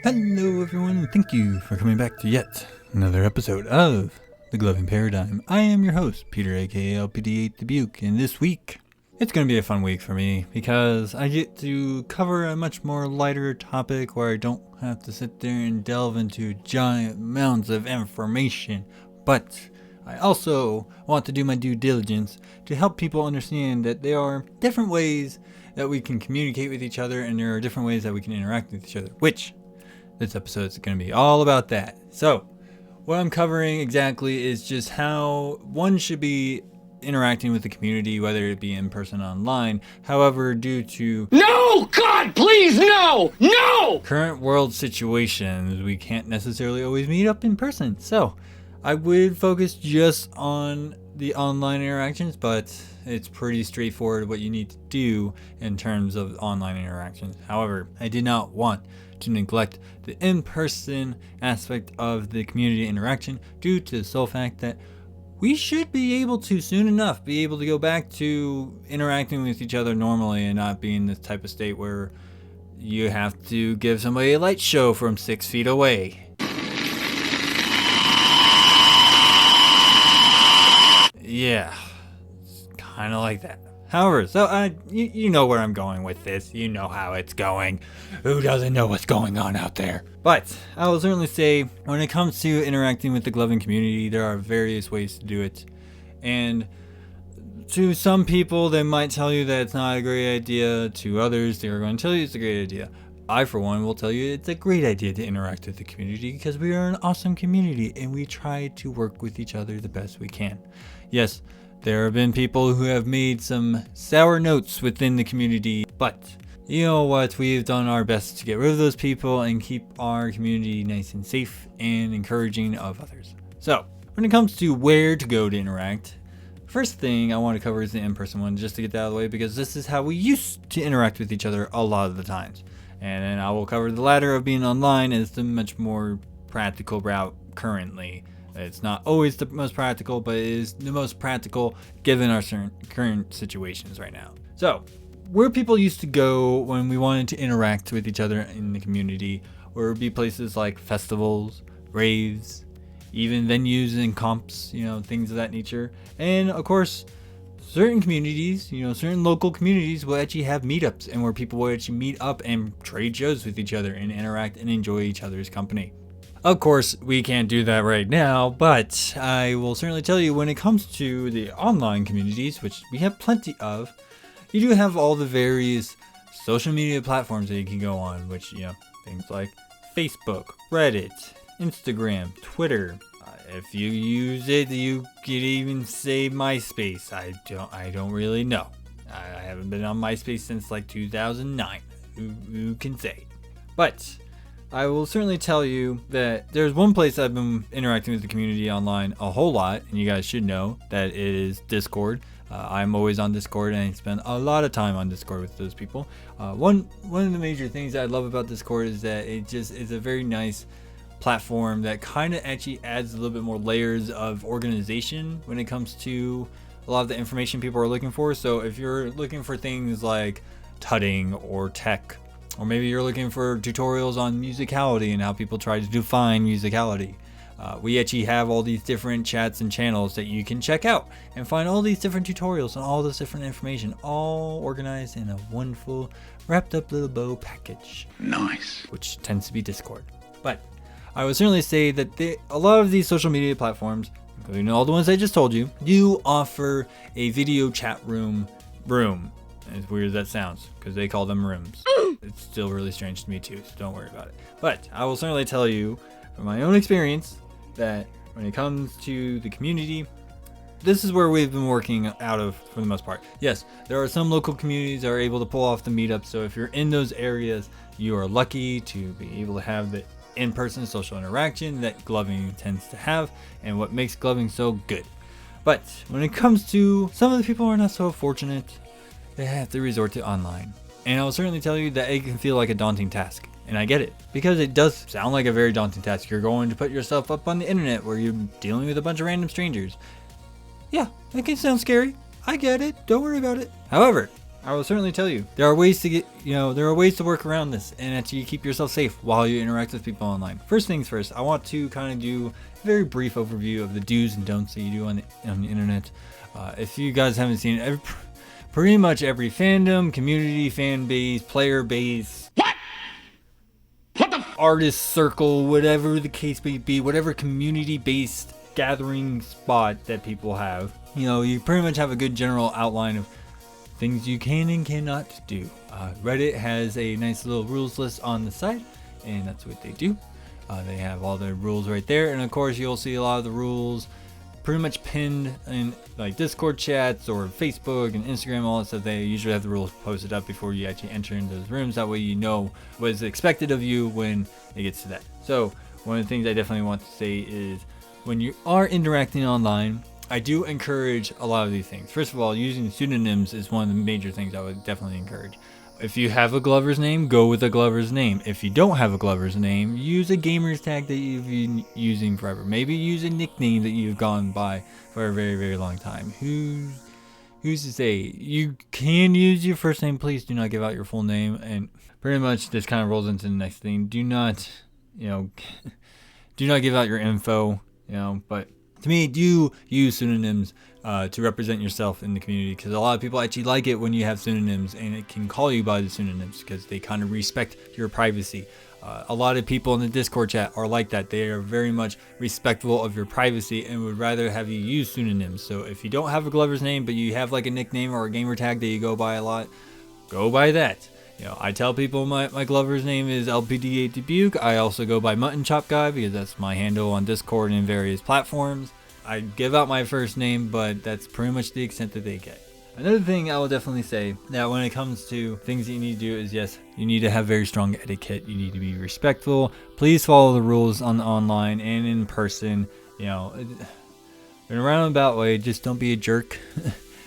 Hello everyone, and thank you for coming back to yet another episode of The Gloving Paradigm. I am your host, Peter aka LPD8 Dubuque, and this week, it's going to be a fun week for me because I get to cover a much more lighter topic where I don't have to sit there and delve into giant amounts of information, but I also want to do my due diligence to help people understand that there are different ways that we can communicate with each other and there are different ways that we can interact with each other, which this episode is going to be all about that. So, what I'm covering exactly is just how one should be interacting with the community, whether it be in person or online. However, due to No! God, please, no! No! current world situations, we can't necessarily always meet up in person. So, I would focus just on the online interactions, but it's pretty straightforward what you need to do in terms of online interactions. However, I did not want to neglect the in-person aspect of the community interaction due to the sole fact that we should be able to soon enough be able to go back to interacting with each other normally and not be in this type of state where you have to give somebody a light show from 6 feet away. Yeah, it's kind of like that. However, so you know where I'm going with this. You know how it's going. Who doesn't know what's going on out there? But I will certainly say when it comes to interacting with the gloving community, there are various ways to do it. And to some people, they might tell you that it's not a great idea. To others, they are going to tell you it's a great idea. I, for one, will tell you it's a great idea to interact with the community because we are an awesome community and we try to work with each other the best we can. Yes, there have been people who have made some sour notes within the community, but you know what? We've done our best to get rid of those people and keep our community nice and safe and encouraging of others. So, when it comes to where to go to interact, first thing I want to cover is the in-person one, just to get that out of the way, because this is how we used to interact with each other a lot of the times. And then I will cover the latter of being online as the much more practical route currently. It's not always the most practical, but it is the most practical given our current situations right now. So, where people used to go when we wanted to interact with each other in the community would be places like festivals, raves, even venues and comps, things of that nature. And of course, certain communities, certain local communities will actually have meetups and where people will actually meet up and trade shows with each other and interact and enjoy each other's company. Of course, we can't do that right now, but I will certainly tell you when it comes to the online communities, which we have plenty of, you do have all the various social media platforms that you can go on, which, things like Facebook, Reddit, Instagram, Twitter. If you use it, you could even say MySpace. I don't really know. I haven't been on MySpace since like 2009. Who can say? But I will certainly tell you that there's one place I've been interacting with the community online a whole lot, and you guys should know that it is Discord. I'm always on Discord, and I spend a lot of time on Discord with those people. One of the major things I love about Discord is that it just is a very nice platform that kind of actually adds a little bit more layers of organization when it comes to a lot of the information people are looking for. So if you're looking for things like tutting or tech, or maybe you're looking for tutorials on musicality and how people try to define musicality, we actually have all these different chats and channels that you can check out and find all these different tutorials and all this different information, all organized in a wonderful, wrapped up little bow package. Nice. Which tends to be Discord. But I would certainly say that a lot of these social media platforms, including all the ones I just told you, do offer a video chat room. As weird as that sounds, because they call them rooms. It's still really strange to me too, so don't worry about it. But I will certainly tell you from my own experience that when it comes to the community, this is where we've been working out of for the most part. Yes, there are some local communities that are able to pull off the meetups, so if you're in those areas, you are lucky to be able to have the in-person social interaction that gloving tends to have and what makes gloving so good. But when it comes to some of the people who are not so fortunate, they have to resort to online. And I will certainly tell you that it can feel like a daunting task. And I get it, because it does sound like a very daunting task. You're going to put yourself up on the internet where you're dealing with a bunch of random strangers. Yeah, that can sound scary. I get it. Don't worry about it. However, I will certainly tell you there are ways to work around this and actually keep yourself safe while you interact with people online. First things first, I want to kind of do a very brief overview of the do's and don'ts that you do on the internet. If you guys haven't seen it, pretty much every fandom, community, fan base, player base, What the artist circle, whatever the case may be, whatever community-based gathering spot that people have, you pretty much have a good general outline of things you can and cannot do. Reddit has a nice little rules list on the site, and that's what they do. They have all their rules right there, and of course you'll see a lot of the rules pretty much pinned in like Discord chats or Facebook and Instagram, all that stuff. They usually have the rules posted up before you actually enter into those rooms. That way you know what is expected of you when it gets to that. So one of the things I definitely want to say is when you are interacting online, I do encourage a lot of these things. First of all, using pseudonyms is one of the major things I would definitely encourage. If you have a Glover's name, go with a Glover's name. If you don't have a Glover's name, use a gamer's tag that you've been using forever. Maybe use a nickname that you've gone by for a very, very long time. Who's to say? You can use your first name. Please do not give out your full name. And pretty much this kind of rolls into the next thing. Do not give out your info, but to me, do use pseudonyms to represent yourself in the community, because a lot of people actually like it when you have pseudonyms and it can call you by the pseudonyms because they kind of respect your privacy. A lot of people in the Discord chat are like that. They are very much respectful of your privacy and would rather have you use pseudonyms. So if you don't have a Glover's name, but you have like a nickname or a gamer tag that you go by a lot, go by that. I tell people my Glover's name is LPD8 Dubuque. I also go by Mutton Chop Guy because that's my handle on Discord and various platforms. I give out my first name, but that's pretty much the extent that they get. Another thing I will definitely say that when it comes to things that you need to do is, yes, you need to have very strong etiquette. You need to be respectful. Please follow the rules on online and in person. In a roundabout way, just don't be a jerk.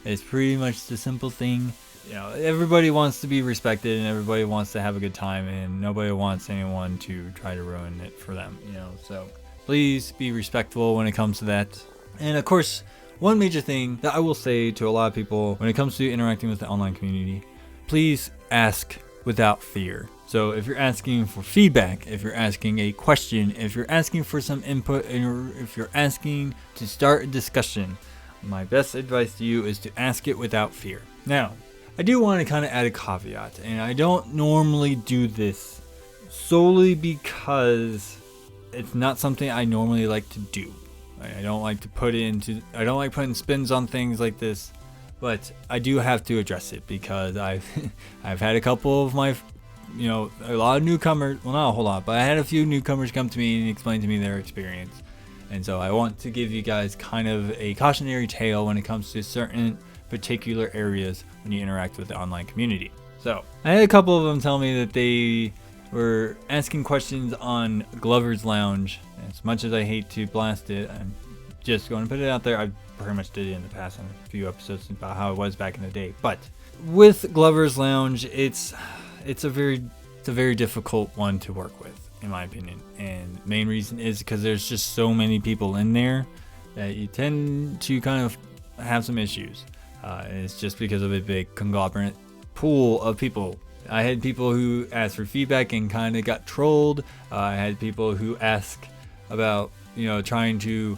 It's pretty much the simple thing. Everybody wants to be respected and everybody wants to have a good time, and nobody wants anyone to try to ruin it for them, so please be respectful when it comes to that. And of course, one major thing that I will say to a lot of people when it comes to interacting with the online community, please ask without fear. So if you're asking for feedback, if you're asking a question, if you're asking for some input, or if you're asking to start a discussion, my best advice to you is to ask it without fear. Now, I do want to kind of add a caveat, and I don't normally do this solely because it's not something I normally like to do. I don't like putting spins on things like this, but I do have to address it because I've had a couple of my, a lot of newcomers, well, not a whole lot, but I had a few newcomers come to me and explain to me their experience. And so I want to give you guys kind of a cautionary tale when it comes to certain particular areas when you interact with the online community. So I had a couple of them tell me that they were asking questions on Glover's Lounge. As much as I hate to blast it, I'm just going to put it out there. I pretty much did it in the past on a few episodes about how it was back in the day. But with Glover's Lounge, it's a very difficult one to work with, in my opinion. And the main reason is because there's just so many people in there that you tend to kind of have some issues. And it's just because of a big conglomerate pool of people. I had people who asked for feedback and kind of got trolled. I had people who asked about, trying to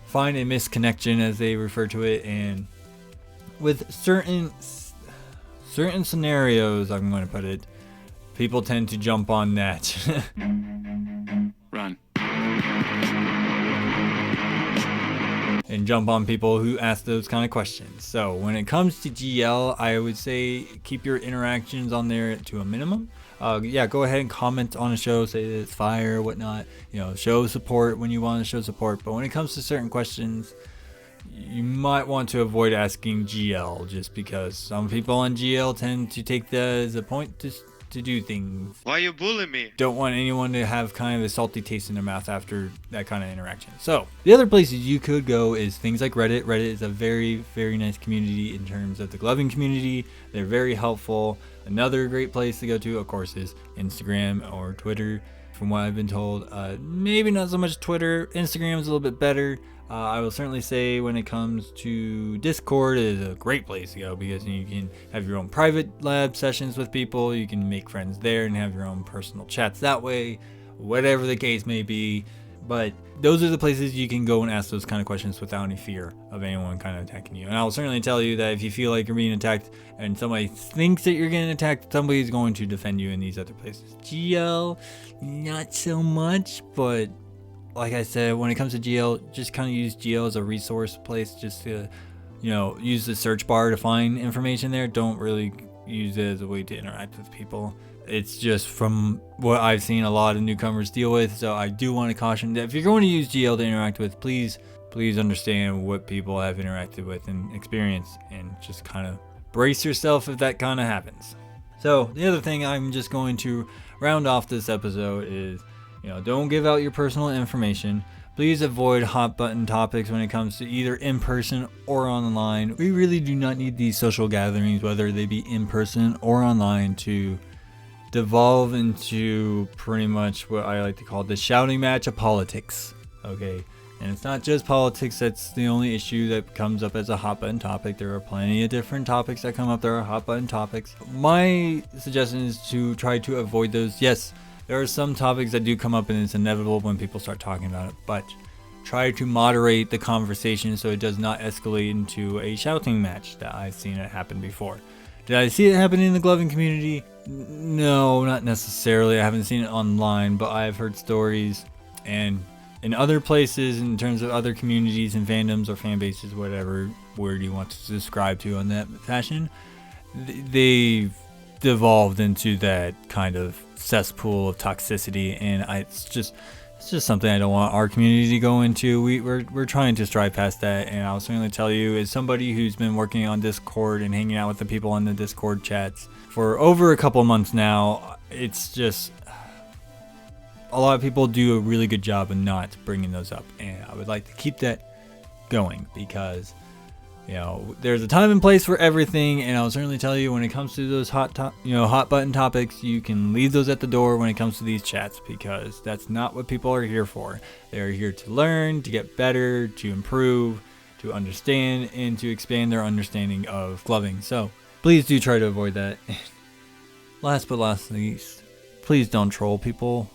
find a misconnection, as they refer to it. And with certain scenarios, I'm going to put it, people tend to jump on that. Run. And jump on people who ask those kind of questions. So when it comes to GL, I would say keep your interactions on there to a minimum. Go ahead and comment on a show, say that it's fire, whatnot. Show support when you want to show support. But when it comes to certain questions, you might want to avoid asking GL, just because some people on GL tend to take that as a point to do things. Why you bullying me? Don't want anyone to have kind of a salty taste in their mouth after that kind of interaction. So the other places you could go is things like Reddit. Reddit is a very, very nice community in terms of the gloving community. They're very helpful. Another great place to go to, of course, is Instagram or Twitter. from what I've been told. Maybe not so much Twitter. Instagram is a little bit better. I will certainly say when it comes to Discord, it is a great place to go because you can have your own private lab sessions with people. You can make friends there and have your own personal chats that way, whatever the case may be. But those are the places you can go and ask those kind of questions without any fear of anyone kind of attacking you. And I'll certainly tell you that if you feel like you're being attacked and somebody thinks that you're getting attacked, somebody's going to defend you in these other places. GL, not so much, but like I said, when it comes to GL, just kind of use GL as a resource place just to, use the search bar to find information there. Don't really use it as a way to interact with people. It's just from what I've seen a lot of newcomers deal with. So I do want to caution that if you're going to use GL to interact with, please understand what people have interacted with and experienced, and just kind of brace yourself if that kind of happens. So the other thing I'm just going to round off this episode is, don't give out your personal information. Please avoid hot button topics when it comes to either in person or online. We really do not need these social gatherings, whether they be in person or online, to devolve into pretty much what I like to call the shouting match of politics. Okay, and it's not just politics that's the only issue that comes up as a hot button topic. There are plenty of different topics that come up that are hot button topics. My suggestion is to try to avoid those. Yes, there are some topics that do come up and it's inevitable when people start talking about it, but try to moderate the conversation so it does not escalate into a shouting match that I've seen it happen before. Did I see it happen in the gloving community? No, not necessarily. I haven't seen it online, but I've heard stories, and in other places, in terms of other communities and fandoms or fan bases, whatever word you want to subscribe to on that fashion, they've devolved into that kind of cesspool of toxicity, and it's just something I don't want our community to go into. We're trying to strive past that, and I'll certainly tell you, as somebody who's been working on Discord and hanging out with the people on the Discord chats for over a couple months now, it's just a lot of people do a really good job of not bringing those up, and I would like to keep that going because there's a time and place for everything, and I'll certainly tell you when it comes to those hot button topics, you can leave those at the door when it comes to these chats, because that's not what people are here for. They're here to learn, to get better, to improve, to understand, and to expand their understanding of gloving. So please do try to avoid that. Last but not least, please don't troll people.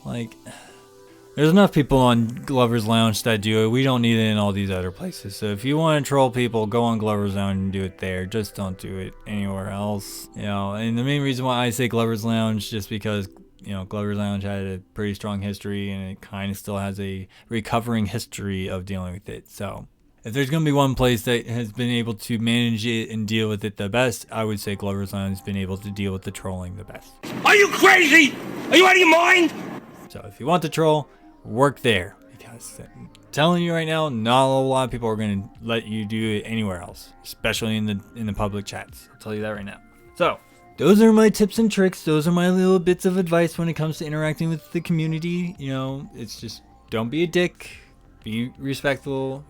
There's enough people on Glover's Lounge that do it. We don't need it in all these other places. So if you want to troll people, go on Glover's Lounge and do it there. Just don't do it anywhere else. And the main reason why I say Glover's Lounge, just because, Glover's Lounge had a pretty strong history, and it kind of still has a recovering history of dealing with it. So if there's going to be one place that has been able to manage it and deal with it the best, I would say Glover's Lounge has been able to deal with the trolling the best. Are you crazy? Are you out of your mind? So if you want to troll, work there, because I'm telling you right now, not a lot of people are going to let you do it anywhere else, especially in the public chats. I'll tell you that right now. So those are my tips and tricks. Those are my little bits of advice when it comes to interacting with the community. It's just, don't be a dick, be respectful,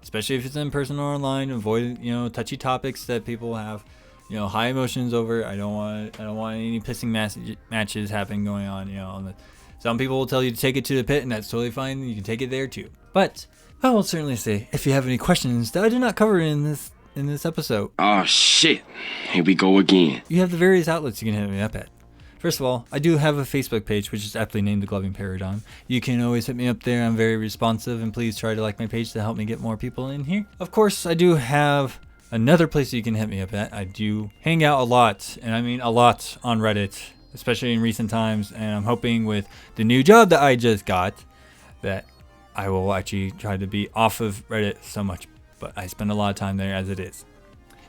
especially if it's in person or online. Avoid touchy topics that people have high emotions over. I don't want any pissing matches happening going on. Some people will tell you to take it to the pit, and that's totally fine. You can take it there too. But I will certainly say, if you have any questions that I did not cover in this episode, Oh shit, here we go again. you have the various outlets you can hit me up at. First of all, I do have a Facebook page, which is aptly named The Gloving Paradigm. You can always hit me up there. I'm very responsive, and please try to like my page to help me get more people in here. Of course, I do have another place you can hit me up at. I do hang out a lot, and I mean a lot, on Reddit, especially in recent times, and I'm hoping with the new job that I just got that I will actually try to be off of Reddit so much, but I spend a lot of time there as it is.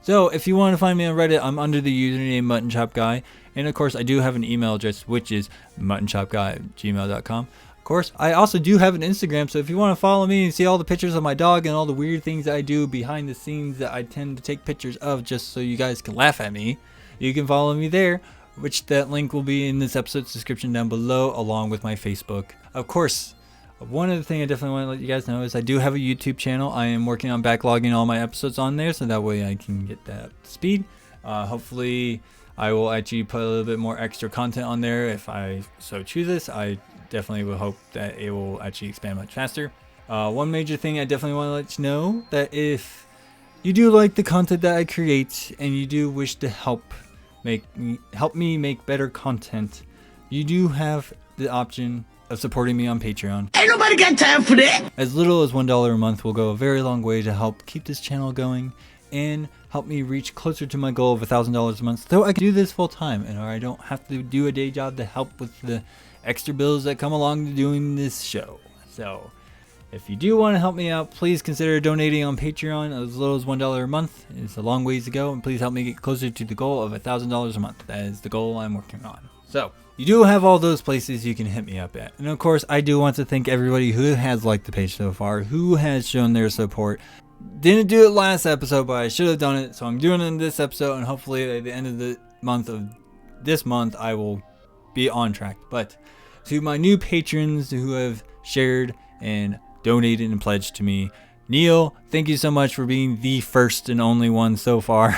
So if you want to find me on Reddit, I'm under the username MuttonChopGuy, and of course I do have an email address, which is muttonchopguy@gmail.com. Of course, I also do have an Instagram, so if you want to follow me and see all the pictures of my dog and all the weird things I do behind the scenes that I tend to take pictures of just so you guys can laugh at me, you can follow me there, which that link will be in this episode's description down below, along with my Facebook. Of course, one other thing I definitely want to let you guys know is I do have a YouTube channel. I am working on backlogging all my episodes on there, so that way I can get that up to speed. Hopefully I will actually put a little bit more extra content on there if I so choose this. I definitely will hope that it will actually expand much faster. One major thing I definitely want to let you know, that if you do like the content that I create and you do wish to help me make better content, you do have the option of supporting me on Patreon. Ain't nobody got time for that. As little as $1 a month will go a very long way to help keep this channel going and help me reach closer to my goal of $1,000 a month, so I can do this full time and I don't have to do a day job to help with the extra bills that come along to doing this show. So if you do want to help me out, please consider donating on Patreon. As little as $1 a month. It's a long ways to go, and please help me get closer to the goal of $1,000 a month. That is the goal I'm working on. So you do have all those places you can hit me up at. And of course, I do want to thank everybody who has liked the page so far, who has shown their support. Didn't do it last episode, but I should have done it, so I'm doing it in this episode, and hopefully at the end of the this month I will be on track. But to my new patrons who have shared and donated and pledged to me, Neil, thank you so much for being the first and only one so far.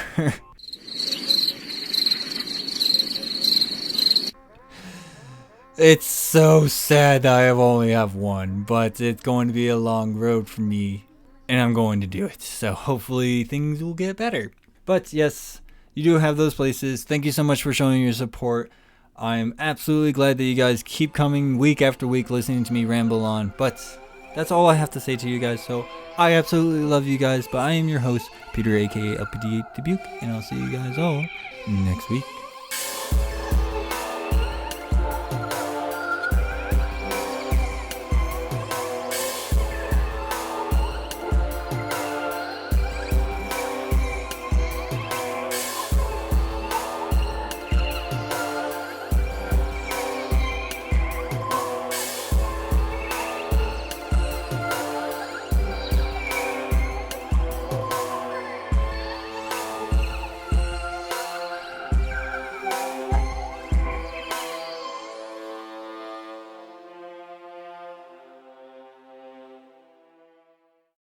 It's so sad that I only have one, but it's going to be a long road for me, and I'm going to do it. So hopefully things will get better. But yes, you do have those places. Thank you so much for showing your support. I'm absolutely glad that you guys keep coming week after week listening to me ramble on. But that's all I have to say to you guys. So I absolutely love you guys. But I am your host, Peter, aka LPD8 Dubuque, and I'll see you guys all next week.